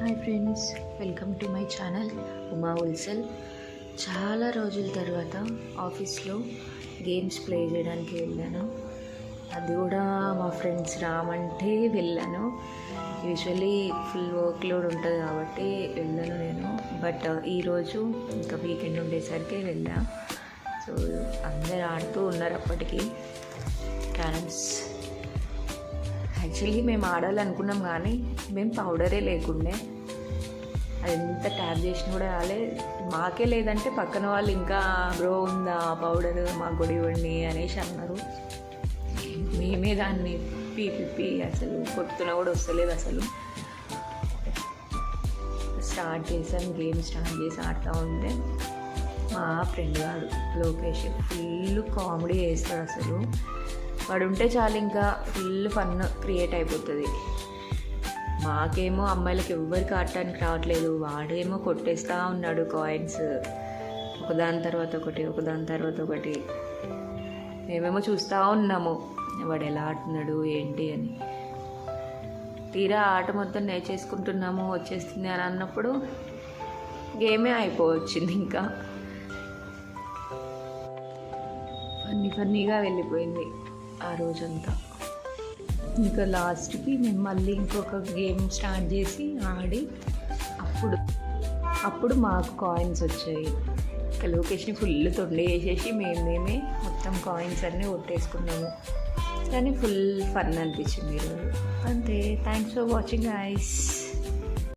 Hi friends, welcome to my channel Uma ఉల్సల్. చాలా రోజుల తర్వాత ఆఫీస్లో గేమ్స్ ప్లే చేయడానికి వెళ్ళాను. అది కూడా మా ఫ్రెండ్స్ రామంటే వెళ్ళాను. యూజువల్లీ ఫుల్ వర్క్ లోడ్ ఉంటుంది కాబట్టి వెళ్ళాను నేను. బట్ ఈరోజు ఇంకా వీకెండ్ ఉండేసరికి వెళ్ళా. సో అందరు ఆడుతూ ఉన్నారు అప్పటికి క్యారమ్స్. యాక్చువల్లీ మేము ఆడాలనుకున్నాం కానీ మేము పౌడరే లేకుండే. అది ఎంత ట్యాప్ చేసినా కూడా రాలే. మాకే లేదంటే పక్కన వాళ్ళు ఇంకా బ్రో ఉందా పౌడర్ మాకు కూడా ఇవ్వండి అనేసి అన్నారు. మేమే దాన్ని పిప్పి అసలు కొట్టుతున్నా కూడా వస్తలేదు. అసలు స్టార్ట్ చేసాం, గేమ్ స్టార్ట్ చేసి ఆడుతూ ఉంటే మా ఫ్రెండ్ గారు లోకేష్ ఫుల్ కామెడీ చేస్తాడు. అసలు వాడు ఉంటే చాలు ఇంకా ఫుల్ ఫన్ క్రియేట్ అయిపోతుంది. మాకేమో అమ్మాయిలకి ఎవ్వరికి ఆడటానికి రావట్లేదు. వాడేమో కొట్టేస్తూ ఉన్నాడు కాయిన్స్ ఒకదాని తర్వాత ఒకటి ఒకదాని తర్వాత ఒకటి. మేమేమో చూస్తూ ఉన్నాము వాడు ఎలా ఆడుతున్నాడు ఏంటి అని. తీరా ఆట మొత్తం నేర్చేసుకుంటున్నాము వచ్చేస్తుంది అని అన్నప్పుడు గేమే అయిపోవచ్చింది. ఇంకా ఫన్నీగా వెళ్ళిపోయింది ఆ రోజంతా. ఇంకా లాస్ట్కి మేము మళ్ళీ ఇంకొక గేమ్ స్టార్ట్ చేసి ఆడి అప్పుడు మాకు కాయిన్స్ వచ్చాయి. లొకేషన్ ఫుల్ తొండి వేసేసి మేమే మొత్తం కాయిన్స్ అన్నీ కొట్టేసుకున్నాము. కానీ ఫుల్ ఫన్ అనిపించింది ఈరోజు. అంతే. Thanks for watching guys.